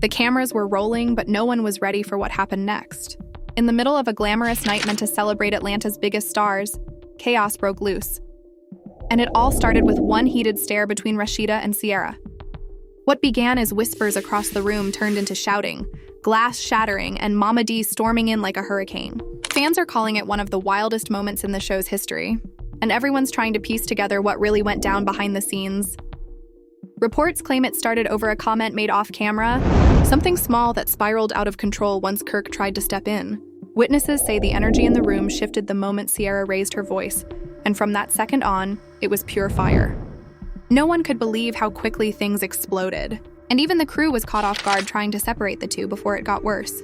The cameras were rolling, but no one was ready for what happened next. In the middle of a glamorous night meant to celebrate Atlanta's biggest stars, chaos broke loose. And it all started with one heated stare between Rasheeda and Sierra. What began as whispers across the room turned into shouting, glass shattering, and Momma D storming in like a hurricane. Fans are calling it one of the wildest moments in the show's history, and everyone's trying to piece together what really went down behind the scenes. Reports claim it started over a comment made off camera, something small that spiraled out of control once Kirk tried to step in. Witnesses say the energy in the room shifted the moment Sierra raised her voice, and from that second on, it was pure fire. No one could believe how quickly things exploded, and even the crew was caught off guard trying to separate the two before it got worse.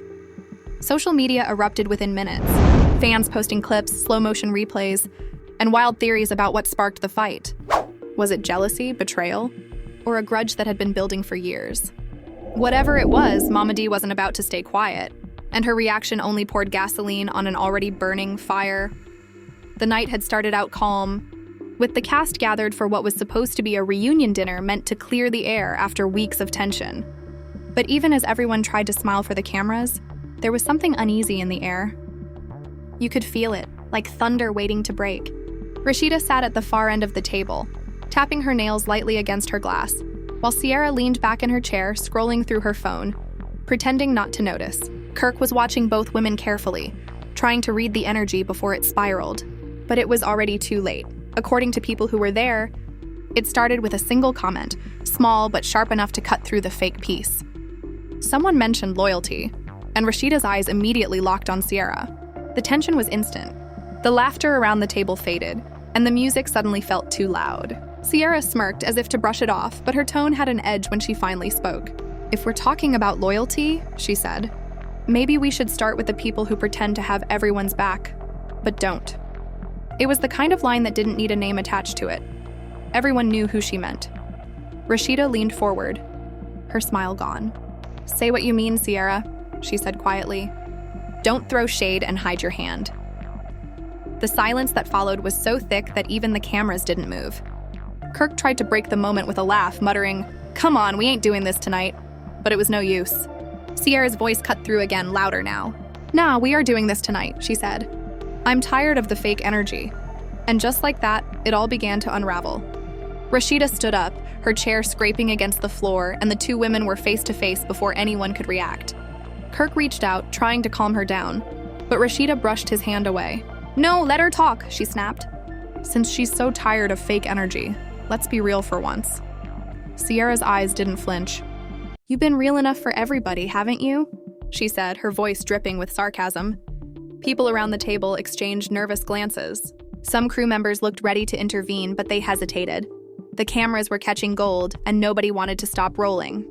Social media erupted within minutes, fans posting clips, slow-motion replays, and wild theories about what sparked the fight. Was it jealousy, betrayal, or a grudge that had been building for years? Whatever it was, Momma D wasn't about to stay quiet, and her reaction only poured gasoline on an already burning fire. The night had started out calm, with the cast gathered for what was supposed to be a reunion dinner meant to clear the air after weeks of tension. But even as everyone tried to smile for the cameras, there was something uneasy in the air. You could feel it, like thunder waiting to break. Rasheeda sat at the far end of the table, tapping her nails lightly against her glass, while Sierra leaned back in her chair, scrolling through her phone, pretending not to notice. Kirk was watching both women carefully, trying to read the energy before it spiraled. But it was already too late. According to people who were there, it started with a single comment, small but sharp enough to cut through the fake peace. Someone mentioned loyalty, and Rasheeda's eyes immediately locked on Sierra. The tension was instant. The laughter around the table faded, and the music suddenly felt too loud. Sierra smirked as if to brush it off, but her tone had an edge when she finally spoke. "If we're talking about loyalty," she said, "maybe we should start with the people who pretend to have everyone's back, but don't." It was the kind of line that didn't need a name attached to it. Everyone knew who she meant. Rasheeda leaned forward, her smile gone. "Say what you mean, Sierra," she said quietly. "Don't throw shade and hide your hand." The silence that followed was so thick that even the cameras didn't move. Kirk tried to break the moment with a laugh, muttering, "Come on, we ain't doing this tonight." But it was no use. Sierra's voice cut through again, louder now. "Nah, we are doing this tonight," she said. "I'm tired of the fake energy." And just like that, it all began to unravel. Rasheeda stood up, her chair scraping against the floor, and the two women were face to face before anyone could react. Kirk reached out, trying to calm her down, but Rasheeda brushed his hand away. "No, let her talk," she snapped. "Since she's so tired of fake energy, let's be real for once." Sierra's eyes didn't flinch. "You've been real enough for everybody, haven't you?" she said, her voice dripping with sarcasm. People around the table exchanged nervous glances. Some crew members looked ready to intervene, but they hesitated. The cameras were catching gold, and nobody wanted to stop rolling.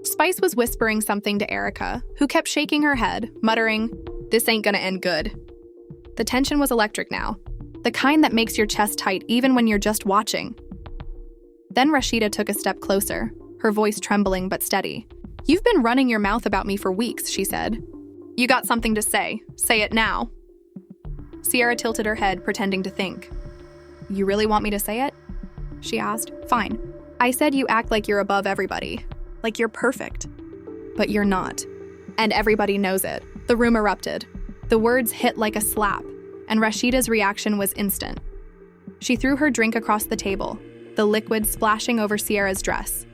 Spice was whispering something to Erica, who kept shaking her head, muttering, "This ain't gonna end good." The tension was electric now, the kind that makes your chest tight even when you're just watching. Then Rasheeda took a step closer, her voice trembling but steady. "You've been running your mouth about me for weeks," she said. "You got something to say. Say it now." Sierra tilted her head, pretending to think. "You really want me to say it?" she asked. "Fine. I said you act like you're above everybody, like you're perfect. But you're not. And everybody knows it." The room erupted. The words hit like a slap, and Rasheeda's reaction was instant. She threw her drink across the table, the liquid splashing over Sierra's dress.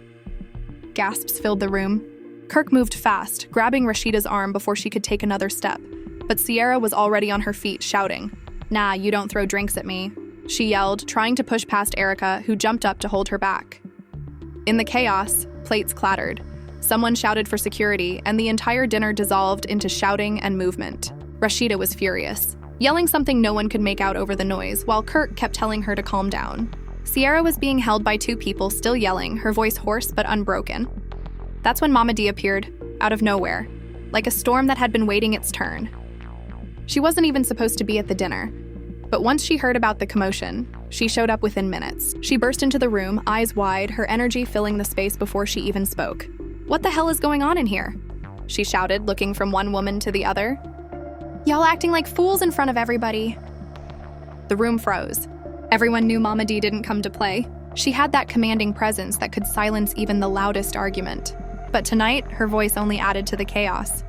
Gasps filled the room. Kirk moved fast, grabbing Rasheeda's arm before she could take another step, but Sierra was already on her feet, shouting, "Nah, you don't throw drinks at me," she yelled, trying to push past Erica, who jumped up to hold her back. In the chaos, plates clattered. Someone shouted for security, and the entire dinner dissolved into shouting and movement. Rasheeda was furious, yelling something no one could make out over the noise, while Kirk kept telling her to calm down. Sierra was being held by two people, still yelling, her voice hoarse but unbroken. That's when Momma D appeared, out of nowhere, like a storm that had been waiting its turn. She wasn't even supposed to be at the dinner, but once she heard about the commotion, she showed up within minutes. She burst into the room, eyes wide, her energy filling the space before she even spoke. "What the hell is going on in here?" she shouted, looking from one woman to the other. "Y'all acting like fools in front of everybody." The room froze. Everyone knew Momma D didn't come to play. She had that commanding presence that could silence even the loudest argument. But tonight, her voice only added to the chaos.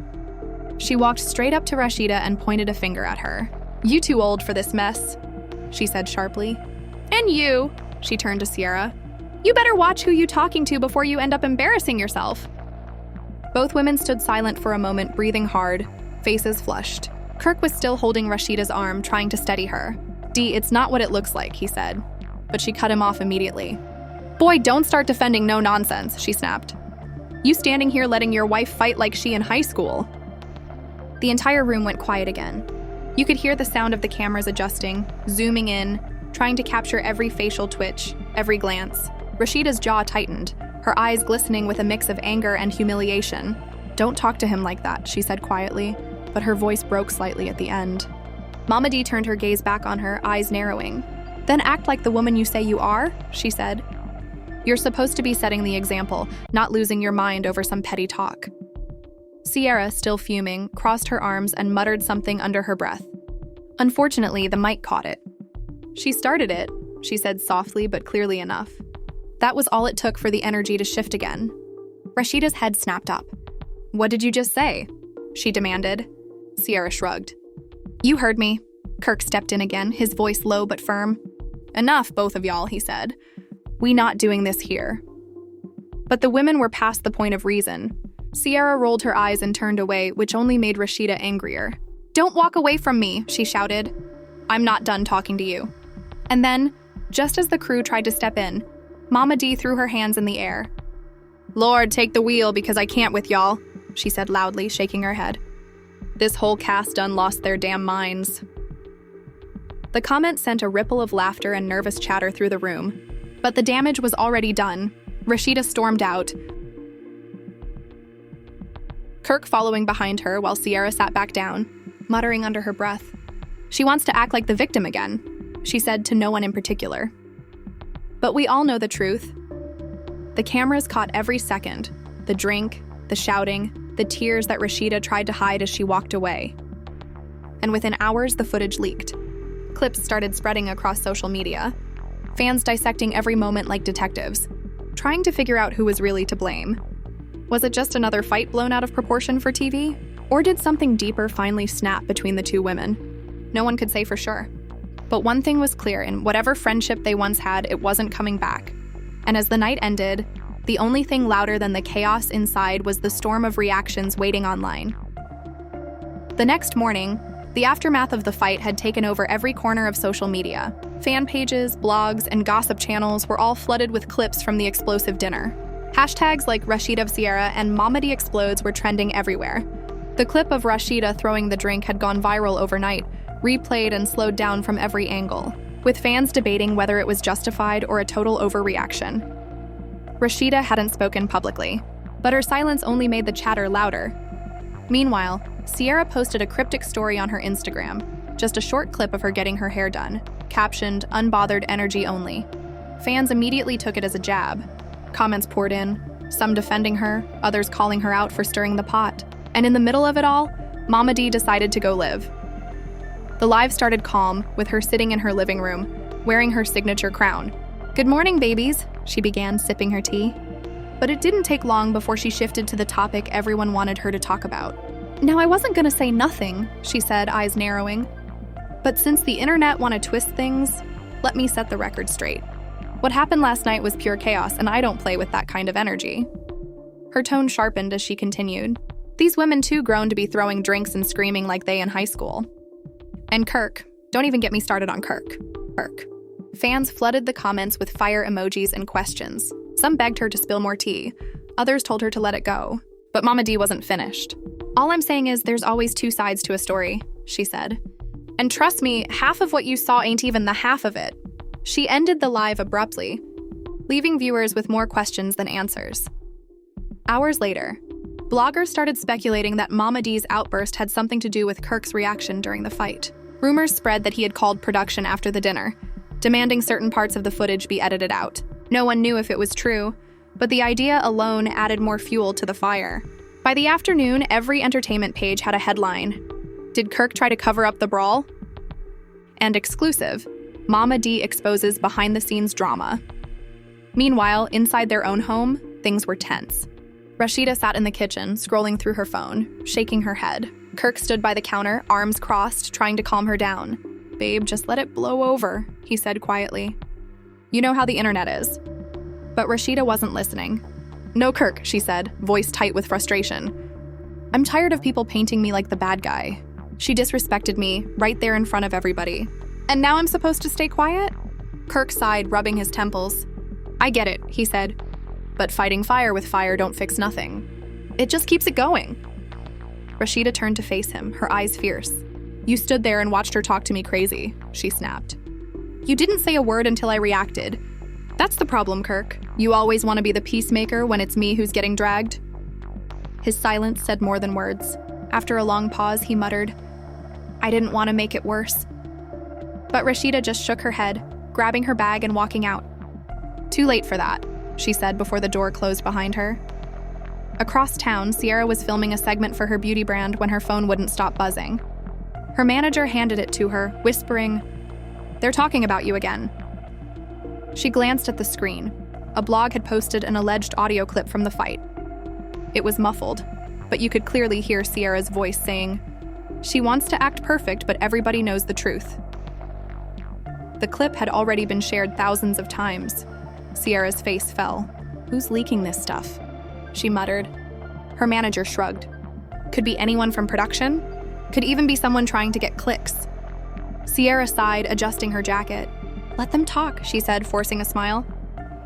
She walked straight up to Rasheeda and pointed a finger at her. "You too old for this mess," she said sharply. "And you," she turned to Sierra. "You better watch who you talking to before you end up embarrassing yourself." Both women stood silent for a moment, breathing hard, faces flushed. Kirk was still holding Rasheeda's arm, trying to steady her. "Dee, it's not what it looks like," he said. But she cut him off immediately. "Boy, don't start defending no nonsense," she snapped. "You standing here letting your wife fight like she in high school." The entire room went quiet again. You could hear the sound of the cameras adjusting, zooming in, trying to capture every facial twitch, every glance. Rasheeda's jaw tightened, her eyes glistening with a mix of anger and humiliation. "Don't talk to him like that," she said quietly, but her voice broke slightly at the end. Momma D turned her gaze back on her, eyes narrowing. "Then act like the woman you say you are," she said. "You're supposed to be setting the example, not losing your mind over some petty talk." Sierra, still fuming, crossed her arms and muttered something under her breath. Unfortunately, the mic caught it. "She started it," she said softly but clearly enough. That was all it took for the energy to shift again. Rasheeda's head snapped up. "What did you just say?" she demanded. Sierra shrugged. "You heard me." Kirk stepped in again, his voice low but firm. "Enough, both of y'all," he said. "We not doing this here." But the women were past the point of reason. Sierra rolled her eyes and turned away, which only made Rasheeda angrier. "Don't walk away from me," she shouted. "I'm not done talking to you." And then, just as the crew tried to step in, Momma D threw her hands in the air. "Lord, take the wheel because I can't with y'all," she said loudly, shaking her head. "This whole cast done lost their damn minds." The comment sent a ripple of laughter and nervous chatter through the room. But the damage was already done. Rasheeda stormed out, Kirk following behind her while Sierra sat back down, muttering under her breath. "She wants to act like the victim again," she said to no one in particular. But we all know the truth. The cameras caught every second, the drink, the shouting, the tears that Rasheeda tried to hide as she walked away. And within hours, the footage leaked. Clips started spreading across social media, fans dissecting every moment like detectives, trying to figure out who was really to blame. Was it just another fight blown out of proportion for TV? Or did something deeper finally snap between the two women? No one could say for sure. But one thing was clear: in whatever friendship they once had, it wasn't coming back. And as the night ended, the only thing louder than the chaos inside was the storm of reactions waiting online. The next morning, the aftermath of the fight had taken over every corner of social media. Fan pages, blogs, and gossip channels were all flooded with clips from the explosive dinner. Hashtags like Rasheeda Sierra and Momma D Explodes were trending everywhere. The clip of Rasheeda throwing the drink had gone viral overnight, replayed and slowed down from every angle, with fans debating whether it was justified or a total overreaction. Rasheeda hadn't spoken publicly, but her silence only made the chatter louder. Meanwhile, Sierra posted a cryptic story on her Instagram, just a short clip of her getting her hair done, captioned "Unbothered energy only." Fans immediately took it as a jab. Comments poured in, some defending her, others calling her out for stirring the pot. And in the middle of it all, Momma D decided to go live. The live started calm, with her sitting in her living room, wearing her signature crown. "Good morning, babies," she began, sipping her tea. But it didn't take long before she shifted to the topic everyone wanted her to talk about. "Now, I wasn't gonna say nothing," she said, eyes narrowing. "But since the internet want to twist things, let me set the record straight. What happened last night was pure chaos, and I don't play with that kind of energy." Her tone sharpened as she continued. "These women too grown to be throwing drinks and screaming like they in high school. And Kirk, don't even get me started on Kirk. Kirk." Fans flooded the comments with fire emojis and questions. Some begged her to spill more tea. Others told her to let it go. But Momma D wasn't finished. "All I'm saying is there's always two sides to a story," she said. "And trust me, half of what you saw ain't even the half of it." She ended the live abruptly, leaving viewers with more questions than answers. Hours later, bloggers started speculating that Momma D's outburst had something to do with Kirk's reaction during the fight. Rumors spread that he had called production after the dinner, demanding certain parts of the footage be edited out. No one knew if it was true, but the idea alone added more fuel to the fire. By the afternoon, every entertainment page had a headline: "Did Kirk try to cover up the brawl?" And exclusive: Momma D exposes behind-the-scenes drama. Meanwhile, inside their own home, things were tense. Rasheeda sat in the kitchen, scrolling through her phone, shaking her head. Kirk stood by the counter, arms crossed, trying to calm her down. "Babe, just let it blow over," he said quietly. "You know how the internet is." But Rasheeda wasn't listening. "No, Kirk," she said, voice tight with frustration. "I'm tired of people painting me like the bad guy. She disrespected me, right there in front of everybody. And now I'm supposed to stay quiet?" Kirk sighed, rubbing his temples. "I get it," he said. "But fighting fire with fire don't fix nothing. It just keeps it going." Rasheeda turned to face him, her eyes fierce. "You stood there and watched her talk to me crazy," she snapped. "You didn't say a word until I reacted. That's the problem, Kirk. You always want to be the peacemaker when it's me who's getting dragged." His silence said more than words. After a long pause, he muttered, "I didn't want to make it worse." But Rasheeda just shook her head, grabbing her bag and walking out. "Too late for that," she said before the door closed behind her. Across town, Sierra was filming a segment for her beauty brand when her phone wouldn't stop buzzing. Her manager handed it to her, whispering, "They're talking about you again." She glanced at the screen. A blog had posted an alleged audio clip from the fight. It was muffled, but you could clearly hear Sierra's voice saying, "She wants to act perfect, but everybody knows the truth." The clip had already been shared thousands of times. Sierra's face fell. "Who's leaking this stuff?" she muttered. Her manager shrugged. "Could be anyone from production. Could even be someone trying to get clicks." Sierra sighed, adjusting her jacket. "Let them talk," she said, forcing a smile.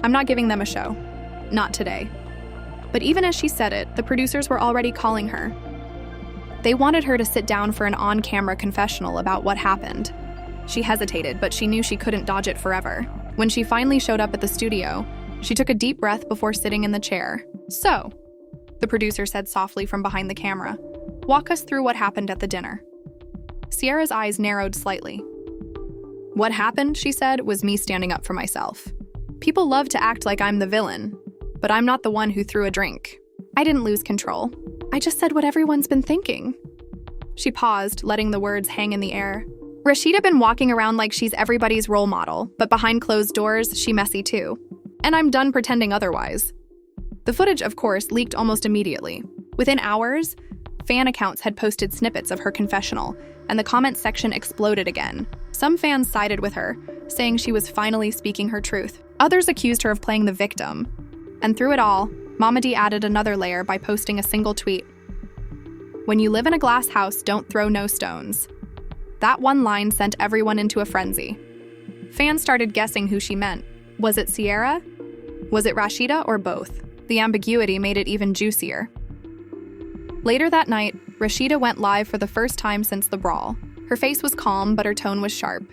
"I'm not giving them a show. Not today." But even as she said it, the producers were already calling her. They wanted her to sit down for an on-camera confessional about what happened. She hesitated, but she knew she couldn't dodge it forever. When she finally showed up at the studio, she took a deep breath before sitting in the chair. "So," the producer said softly from behind the camera, "walk us through what happened at the dinner." Sierra's eyes narrowed slightly. "What happened," she said, "was me standing up for myself. People love to act like I'm the villain, but I'm not the one who threw a drink. I didn't lose control. I just said what everyone's been thinking." She paused, letting the words hang in the air. Rasheeda been walking around like she's everybody's role model, but behind closed doors, she messy too. And I'm done pretending otherwise. The footage, of course, leaked almost immediately. Within hours, fan accounts had posted snippets of her confessional, and the comments section exploded again. Some fans sided with her, saying she was finally speaking her truth. Others accused her of playing the victim. And through it all, Momma added another layer by posting a single tweet. "When you live in a glass house, don't throw no stones." That one line sent everyone into a frenzy. Fans started guessing who she meant. Was it Sierra? Was it Rasheeda, or both? The ambiguity made it even juicier. Later that night, Rasheeda went live for the first time since the Brawl. Her face was calm, but her tone was sharp.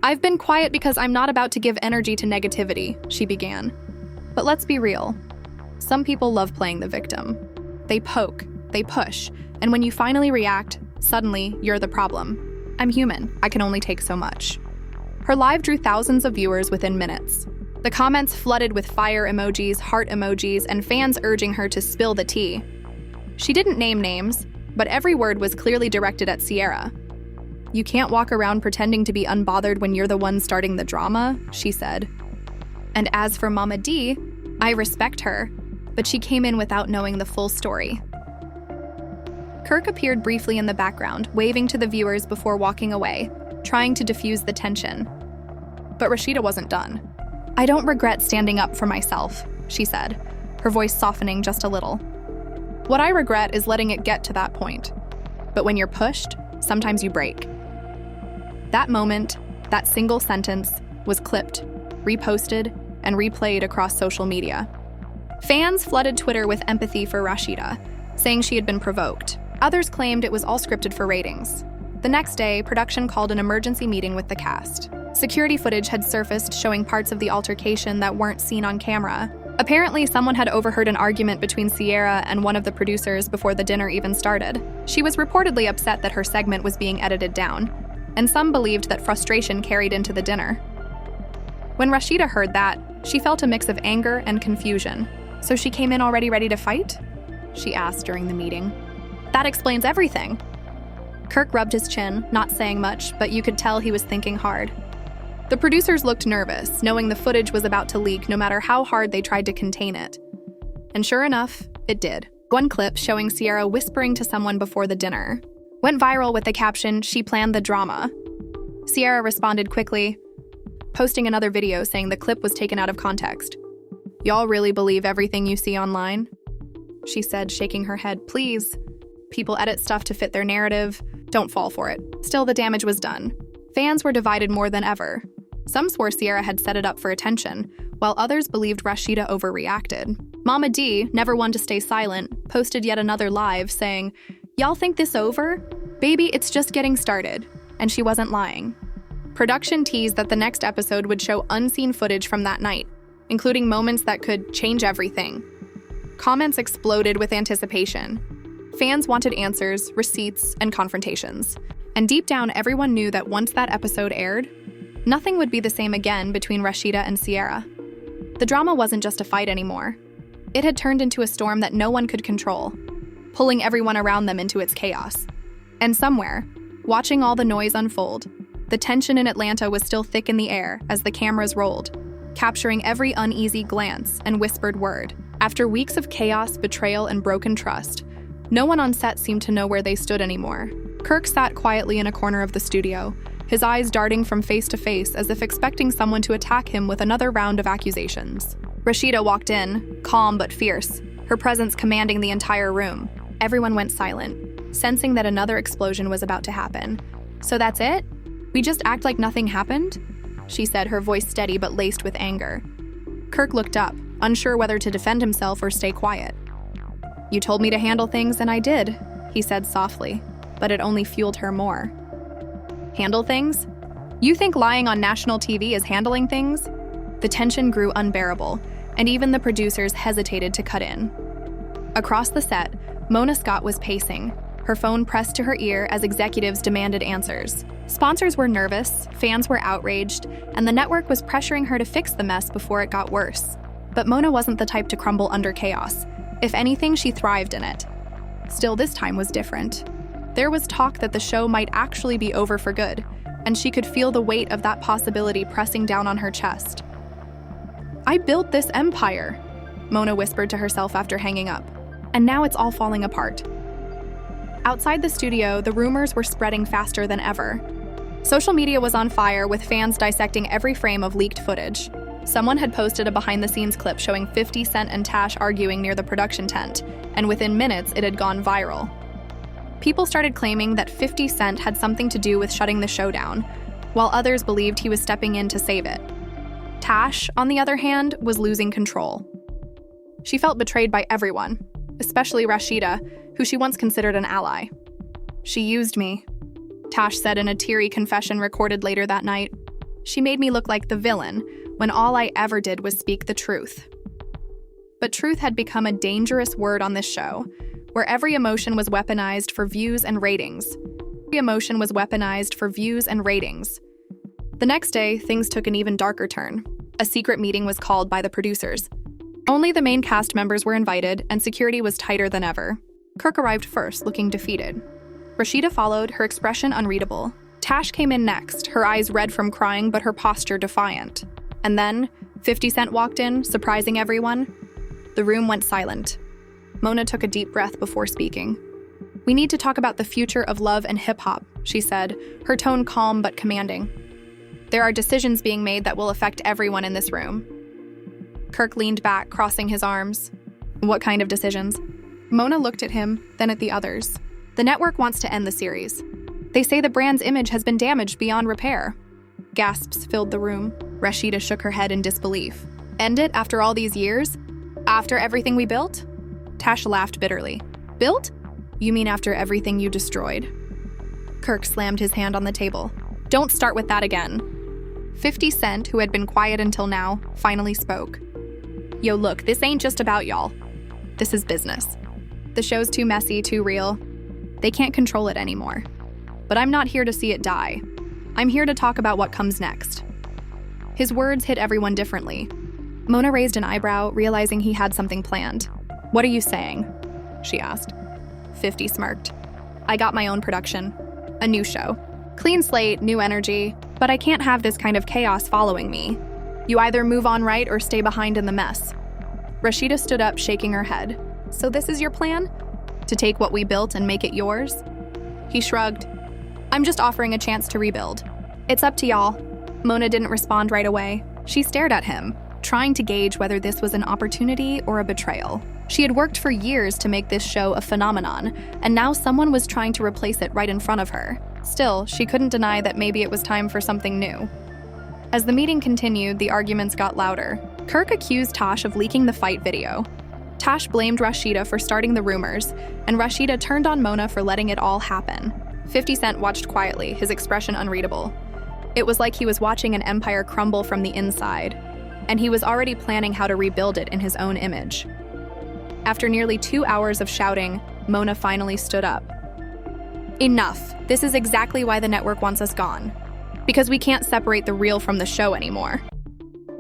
"I've been quiet because I'm not about to give energy to negativity," she began. "But let's be real. Some people love playing the victim. They poke, they push, and when you finally react, suddenly you're the problem. I'm human. I can only take so much." Her live drew thousands of viewers within minutes. The comments flooded with fire emojis, heart emojis, and fans urging her to spill the tea. She didn't name names, but every word was clearly directed at Sierra. "You can't walk around pretending to be unbothered when you're the one starting the drama," she said. And as for Momma D, I respect her, but she came in without knowing the full story. Kirk appeared briefly in the background, waving to the viewers before walking away, trying to diffuse the tension. But Rasheeda wasn't done. "I don't regret standing up for myself," she said, her voice softening just a little. "What I regret is letting it get to that point. But when you're pushed, sometimes you break." That moment, that single sentence, was clipped, reposted, and replayed across social media. Fans flooded Twitter with empathy for Rasheeda, saying she had been provoked. Others claimed it was all scripted for ratings. The next day, production called an emergency meeting with the cast. Security footage had surfaced showing parts of the altercation that weren't seen on camera. Apparently, someone had overheard an argument between Sierra and one of the producers before the dinner even started. She was reportedly upset that her segment was being edited down, and some believed that frustration carried into the dinner. When Rasheeda heard that, she felt a mix of anger and confusion. "So she came in already ready to fight?" she asked during the meeting. "That explains everything." Kirk rubbed his chin, not saying much, but you could tell he was thinking hard. The producers looked nervous, knowing the footage was about to leak no matter how hard they tried to contain it. And sure enough, It did. One clip showing Sierra whispering to someone before the dinner went viral with the caption, "She planned the drama." Sierra responded quickly, posting another video saying the clip was taken out of context. "Y'all really believe everything you see online?" she said, shaking her head. "Please. People edit stuff to fit their narrative. Don't fall for it." Still, the damage was done. Fans were divided more than ever. Some swore Sierra had set it up for attention, while others believed Rasheeda overreacted. Momma D, never one to stay silent, posted yet another live saying, "Y'all think this over? Baby, it's just getting started." And she wasn't lying. Production teased that the next episode would show unseen footage from that night, including moments that could change everything. Comments exploded with anticipation. Fans wanted answers, receipts, and confrontations. And deep down, everyone knew that once that episode aired, nothing would be the same again between Rasheeda and Sierra. The drama wasn't just a fight anymore. It had turned into a storm that no one could control, pulling everyone around them into its chaos. And somewhere, watching all the noise unfold, the tension in Atlanta was still thick in the air as the cameras rolled, capturing every uneasy glance and whispered word. After weeks of chaos, betrayal, and broken trust, no one on set seemed to know where they stood anymore. Kirk sat quietly in a corner of the studio, his eyes darting from face to face as if expecting someone to attack him with another round of accusations. Rasheeda walked in, calm but fierce, her presence commanding the entire room. Everyone went silent, sensing that another explosion was about to happen. "So that's it? We just act like nothing happened?" she said, her voice steady but laced with anger. Kirk looked up, unsure whether to defend himself or stay quiet. "You told me to handle things, and I did," he said softly, but it only fueled her more. "Handle things? You think lying on national TV is handling things?" The tension grew unbearable, and even the producers hesitated to cut in. Across the set, Mona Scott was pacing, her phone pressed to her ear as executives demanded answers. Sponsors were nervous, fans were outraged, and the network was pressuring her to fix the mess before it got worse. But Mona wasn't the type to crumble under chaos. If anything, she thrived in it. Still, this time was different. There was talk that the show might actually be over for good, and she could feel the weight of that possibility pressing down on her chest. "I built this empire," Mona whispered to herself after hanging up, "and now it's all falling apart." Outside the studio, the rumors were spreading faster than ever. Social media was on fire, with fans dissecting every frame of leaked footage. Someone had posted a behind-the-scenes clip showing 50 Cent and Tash arguing near the production tent, and within minutes it had gone viral. People started claiming that 50 Cent had something to do with shutting the show down, while others believed he was stepping in to save it. Tash, on the other hand, was losing control. She felt betrayed by everyone, especially Rasheeda, who she once considered an ally. "She used me," Tash said in a teary confession recorded later that night. "She made me look like the villain, when all I ever did was speak the truth." But truth had become a dangerous word on this show, where every emotion was weaponized for views and ratings. Every emotion was weaponized for views and ratings. The next day, things took an even darker turn. A secret meeting was called by the producers. Only the main cast members were invited, and security was tighter than ever. Kirk arrived first, looking defeated. Rasheeda followed, her expression unreadable. Tash came in next, her eyes red from crying but her posture defiant. And then, 50 Cent walked in, surprising everyone. The room went silent. Mona took a deep breath before speaking. "We need to talk about the future of love and hip-hop," she said, her tone calm but commanding. "There are decisions being made that will affect everyone in this room." Kirk leaned back, crossing his arms. "What kind of decisions?" Mona looked at him, then at the others. "The network wants to end the series. They say the brand's image has been damaged beyond repair." Gasps filled the room. Rasheeda shook her head in disbelief. "End it after all these years? After everything we built?" Tash laughed bitterly. "Built? You mean after everything you destroyed?" Kirk slammed his hand on the table. "Don't start with that again." 50 Cent, who had been quiet until now, finally spoke. "Yo, look, this ain't just about y'all. This is business. The show's too messy, too real. They can't control it anymore. But I'm not here to see it die. I'm here to talk about what comes next." His words hit everyone differently. Mona raised an eyebrow, realizing he had something planned. "What are you saying?" she asked. 50 smirked. "I got my own production. A new show. Clean slate, new energy, but I can't have this kind of chaos following me. You either move on right or stay behind in the mess." Rasheeda stood up, shaking her head. "So this is your plan? To take what we built and make it yours?" He shrugged. "I'm just offering a chance to rebuild. It's up to y'all." Mona didn't respond right away. She stared at him, trying to gauge whether this was an opportunity or a betrayal. She had worked for years to make this show a phenomenon, and now someone was trying to replace it right in front of her. Still, she couldn't deny that maybe it was time for something new. As the meeting continued, the arguments got louder. Kirk accused Tash of leaking the fight video. Tash blamed Rasheeda for starting the rumors, and Rasheeda turned on Mona for letting it all happen. 50 Cent watched quietly, his expression unreadable. It was like he was watching an empire crumble from the inside, and he was already planning how to rebuild it in his own image. After nearly 2 hours of shouting, Mona finally stood up. "Enough. This is exactly why the network wants us gone. Because we can't separate the real from the show anymore."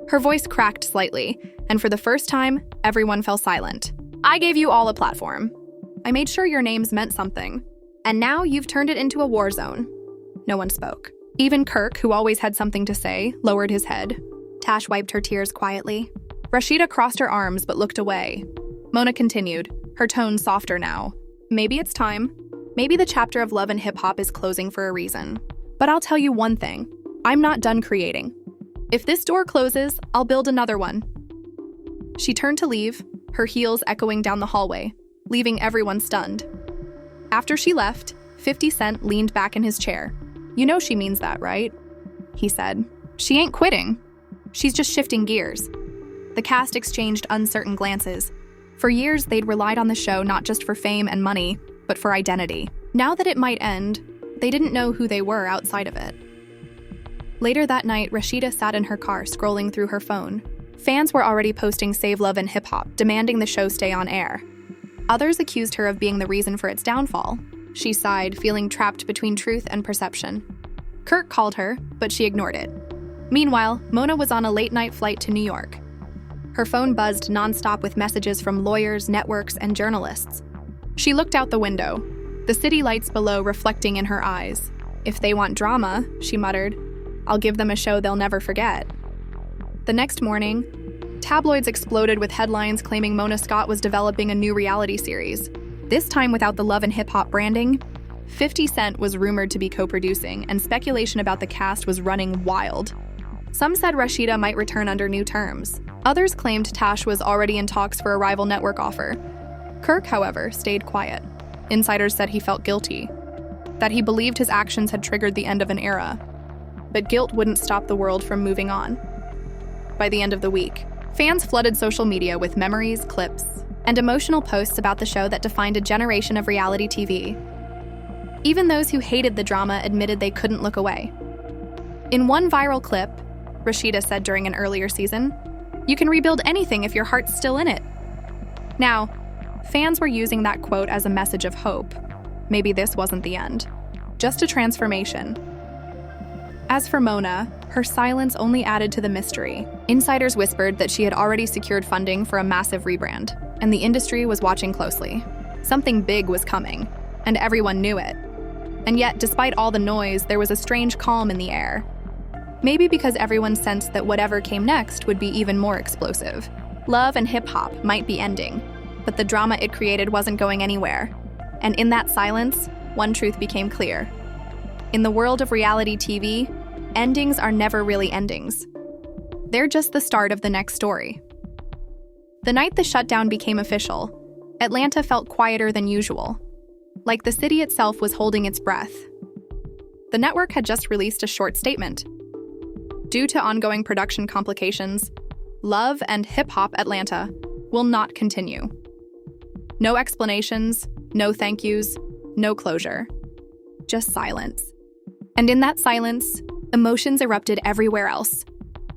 Her voice cracked slightly, and for the first time, everyone fell silent. "I gave you all a platform. I made sure your names meant something. And now you've turned it into a war zone." No one spoke. Even Kirk, who always had something to say, lowered his head. Tash wiped her tears quietly. Rasheeda crossed her arms but looked away. Mona continued, her tone softer now. "Maybe it's time. Maybe the chapter of love and hip-hop is closing for a reason. But I'll tell you one thing. I'm not done creating. If this door closes, I'll build another one." She turned to leave, her heels echoing down the hallway, leaving everyone stunned. After she left, 50 Cent leaned back in his chair. "You know she means that, right?" he said. "She ain't quitting. She's just shifting gears." The cast exchanged uncertain glances. For years, they'd relied on the show not just for fame and money, but for identity. Now that it might end, they didn't know who they were outside of it. Later that night, Rasheeda sat in her car scrolling through her phone. Fans were already posting Save Love and Hip Hop, demanding the show stay on air. Others accused her of being the reason for its downfall. She sighed, feeling trapped between truth and perception. Kirk called her, but she ignored it. Meanwhile, Mona was on a late-night flight to New York. Her phone buzzed nonstop with messages from lawyers, networks, and journalists. She looked out the window, the city lights below reflecting in her eyes. "If they want drama," she muttered, "I'll give them a show they'll never forget." The next morning, tabloids exploded with headlines claiming Mona Scott was developing a new reality series. This time without the love and hip-hop branding. 50 Cent was rumored to be co-producing, and speculation about the cast was running wild. Some said Rasheeda might return under new terms. Others claimed Tash was already in talks for a rival network offer. Kirk, however, stayed quiet. Insiders said he felt guilty, that he believed his actions had triggered the end of an era. But guilt wouldn't stop the world from moving on. By the end of the week, fans flooded social media with memories, clips, and emotional posts about the show that defined a generation of reality TV. Even those who hated the drama admitted they couldn't look away. In one viral clip, Rasheeda said during an earlier season, "You can rebuild anything if your heart's still in it." Now, fans were using that quote as a message of hope. Maybe this wasn't the end, just a transformation. As for Mona, her silence only added to the mystery. Insiders whispered that she had already secured funding for a massive rebrand, and the industry was watching closely. Something big was coming, and everyone knew it. And yet, despite all the noise, there was a strange calm in the air. Maybe because everyone sensed that whatever came next would be even more explosive. Love and hip-hop might be ending, but the drama it created wasn't going anywhere. And in that silence, one truth became clear. In the world of reality TV, endings are never really endings. They're just the start of the next story. The night the shutdown became official, Atlanta felt quieter than usual, like the city itself was holding its breath. The network had just released a short statement. Due to ongoing production complications, Love and Hip Hop Atlanta will not continue. No explanations, no thank yous, no closure. Just silence. And in that silence, emotions erupted everywhere else.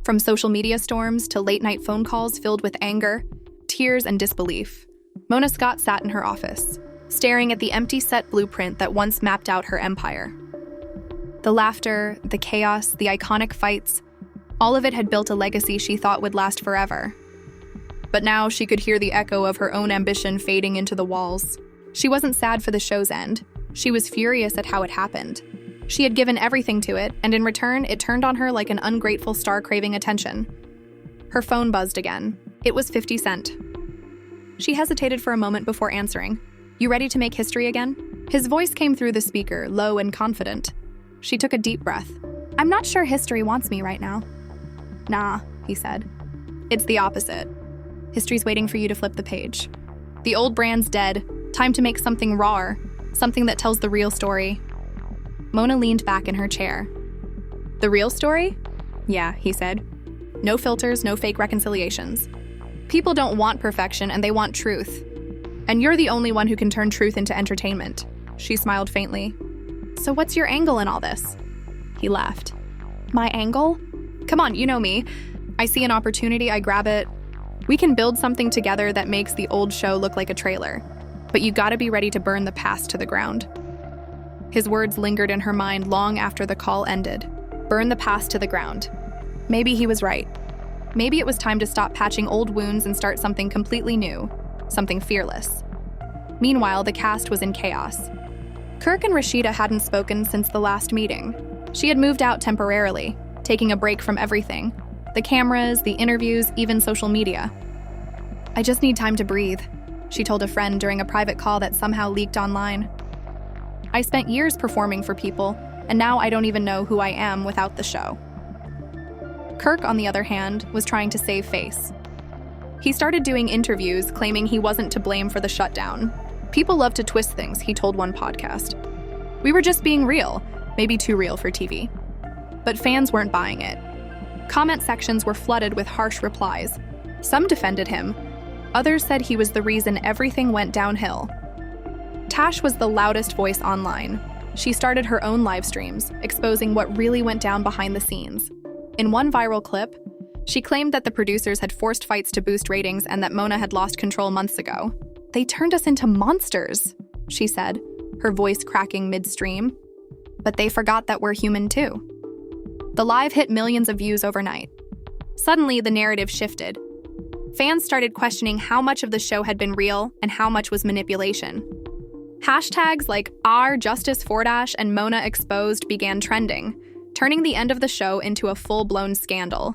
From social media storms to late-night phone calls filled with anger, tears, and disbelief. Mona Scott sat in her office, staring at the empty set blueprint that once mapped out her empire. The laughter, the chaos, the iconic fights, all of it had built a legacy she thought would last forever. But now she could hear the echo of her own ambition fading into the walls. She wasn't sad for the show's end. She was furious at how it happened. She had given everything to it, and in return, it turned on her like an ungrateful star craving attention. Her phone buzzed again. It was 50 Cent. She hesitated for a moment before answering. You ready to make history again? His voice came through the speaker, low and confident. She took a deep breath. I'm not sure history wants me right now. Nah, he said. It's the opposite. History's waiting for you to flip the page. The old brand's dead. Time to make something rawer, something that tells the real story. Mona leaned back in her chair. The real story? Yeah, he said. No filters, no fake reconciliations. People don't want perfection, and they want truth. And you're the only one who can turn truth into entertainment. She smiled faintly. So what's your angle in all this? He laughed. My angle? Come on, you know me. I see an opportunity, I grab it. We can build something together that makes the old show look like a trailer. But you gotta be ready to burn the past to the ground. His words lingered in her mind long after the call ended. Burn the past to the ground. Maybe he was right. Maybe it was time to stop patching old wounds and start something completely new, something fearless. Meanwhile, the cast was in chaos. Kirk and Rasheeda hadn't spoken since the last meeting. She had moved out temporarily, taking a break from everything. The cameras, the interviews, even social media. I just need time to breathe, she told a friend during a private call that somehow leaked online. I spent years performing for people, and now I don't even know who I am without the show. Kirk, on the other hand, was trying to save face. He started doing interviews claiming he wasn't to blame for the shutdown. People love to twist things, he told one podcast. We were just being real, maybe too real for TV. But fans weren't buying it. Comment sections were flooded with harsh replies. Some defended him. Others said he was the reason everything went downhill. Tash was the loudest voice online. She started her own live streams, exposing what really went down behind the scenes. In one viral clip, she claimed that the producers had forced fights to boost ratings and that Mona had lost control months ago. They turned us into monsters, she said, her voice cracking midstream. But they forgot that we're human too. The live hit millions of views overnight. Suddenly, the narrative shifted. Fans started questioning how much of the show had been real and how much was manipulation. Hashtags like #RJusticeForDash and Mona Exposed began trending, turning the end of the show into a full-blown scandal.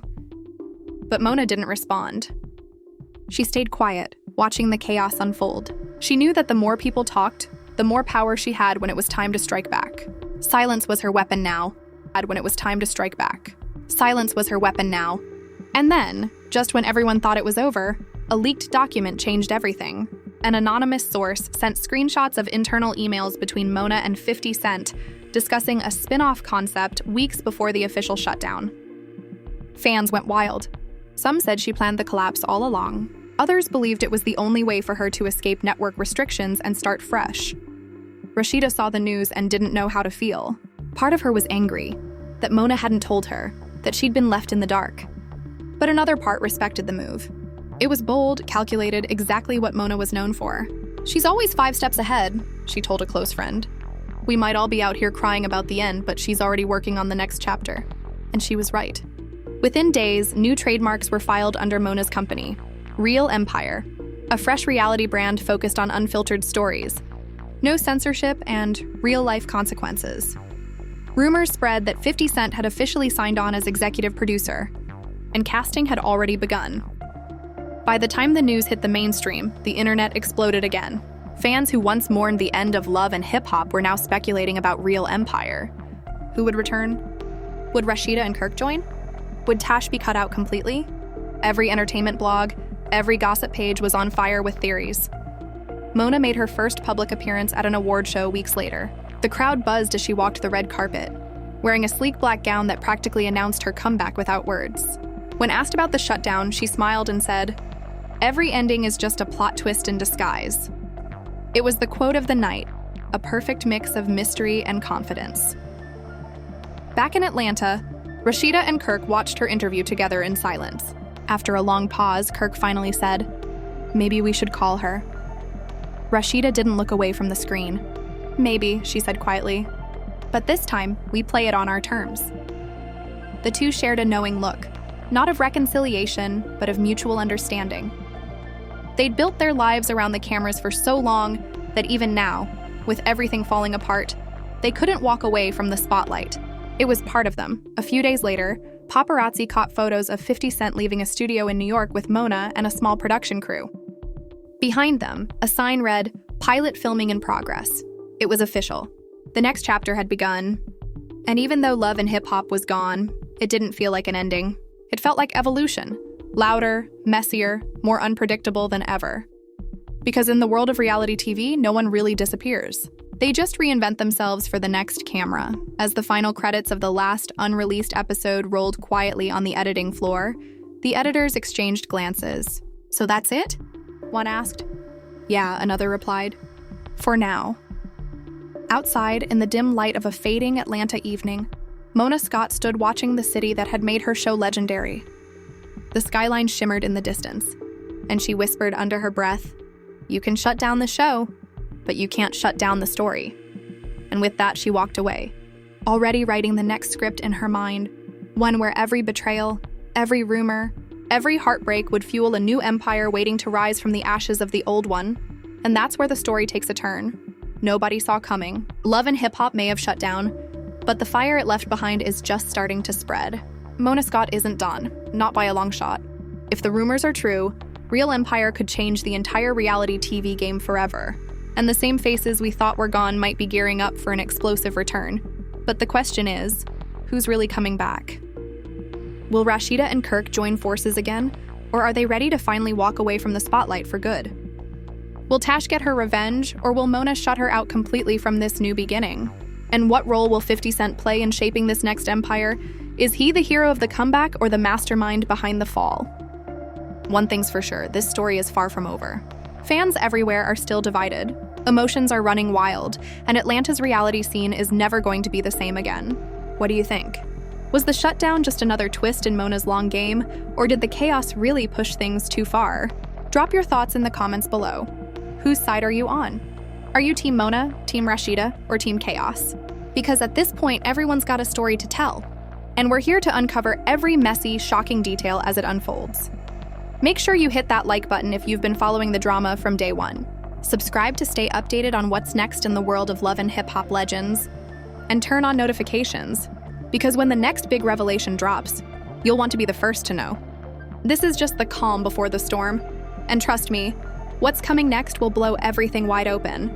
But Mona didn't respond. She stayed quiet, watching the chaos unfold. She knew that the more people talked, the more power she had when it was time to strike back. Silence was her weapon now. When it was time to strike back. Silence was her weapon now. And then, just when everyone thought it was over, a leaked document changed everything. An anonymous source sent screenshots of internal emails between Mona and 50 Cent discussing a spin-off concept weeks before the official shutdown. Fans went wild. Some said she planned the collapse all along. Others believed it was the only way for her to escape network restrictions and start fresh. Rasheeda saw the news and didn't know how to feel. Part of her was angry that Mona hadn't told her, that she'd been left in the dark. But another part respected the move. It was bold, calculated, exactly what Mona was known for. She's always 5 steps ahead, she told a close friend. We might all be out here crying about the end, but she's already working on the next chapter. And she was right. Within days, new trademarks were filed under Mona's company. Real Empire, a fresh reality brand focused on unfiltered stories. No censorship and real-life consequences. Rumors spread that 50 Cent had officially signed on as executive producer, and casting had already begun. By the time the news hit the mainstream, the internet exploded again. Fans who once mourned the end of love and hip-hop were now speculating about Real Empire. Who would return? Would Rasheeda and Kirk join? Would Tash be cut out completely? Every entertainment blog, every gossip page was on fire with theories. Mona made her first public appearance at an award show weeks later. The crowd buzzed as she walked the red carpet, wearing a sleek black gown that practically announced her comeback without words. When asked about the shutdown, she smiled and said, "Every ending is just a plot twist in disguise." It was the quote of the night, a perfect mix of mystery and confidence. Back in Atlanta, Rasheeda and Kirk watched her interview together in silence. After a long pause, Kirk finally said, "Maybe we should call her." Rasheeda didn't look away from the screen. "Maybe," she said quietly. "But this time, we play it on our terms." The two shared a knowing look, not of reconciliation, but of mutual understanding. They'd built their lives around the cameras for so long that even now, with everything falling apart, they couldn't walk away from the spotlight. It was part of them. A few days later, paparazzi caught photos of 50 Cent leaving a studio in New York with Mona and a small production crew. Behind them, a sign read, "Pilot filming in progress." It was official. The next chapter had begun. And even though Love and Hip Hop was gone, it didn't feel like an ending. It felt like evolution. Louder, messier, more unpredictable than ever. Because in the world of reality TV, no one really disappears. They just reinvent themselves for the next camera. As the final credits of the last unreleased episode rolled quietly on the editing floor, the editors exchanged glances. "So that's it?" one asked. "Yeah," another replied. "For now." Outside, in the dim light of a fading Atlanta evening, Mona Scott stood watching the city that had made her show legendary. The skyline shimmered in the distance, and she whispered under her breath, "You can shut down the show, but you can't shut down the story." And with that, she walked away, already writing the next script in her mind, one where every betrayal, every rumor, every heartbreak would fuel a new empire waiting to rise from the ashes of the old one. And that's where the story takes a turn. Nobody saw coming. Love and Hip Hop may have shut down, but the fire it left behind is just starting to spread. Mona Scott isn't done, not by a long shot. If the rumors are true, Real Empire could change the entire reality TV game forever. And the same faces we thought were gone might be gearing up for an explosive return. But the question is, who's really coming back? Will Rasheeda and Kirk join forces again, or are they ready to finally walk away from the spotlight for good? Will Tash get her revenge, or will Mona shut her out completely from this new beginning? And what role will 50 Cent play in shaping this next empire? Is he the hero of the comeback or the mastermind behind the fall? One thing's for sure, this story is far from over. Fans everywhere are still divided. Emotions are running wild, and Atlanta's reality scene is never going to be the same again. What do you think? Was the shutdown just another twist in Mona's long game, or did the chaos really push things too far? Drop your thoughts in the comments below. Whose side are you on? Are you Team Mona, Team Rasheeda, or Team Chaos? Because at this point, everyone's got a story to tell. And we're here to uncover every messy, shocking detail as it unfolds. Make sure you hit that like button if you've been following the drama from day one. Subscribe to stay updated on what's next in the world of Love and Hip Hop legends. And turn on notifications, because when the next big revelation drops, you'll want to be the first to know. This is just the calm before the storm. And trust me, what's coming next will blow everything wide open.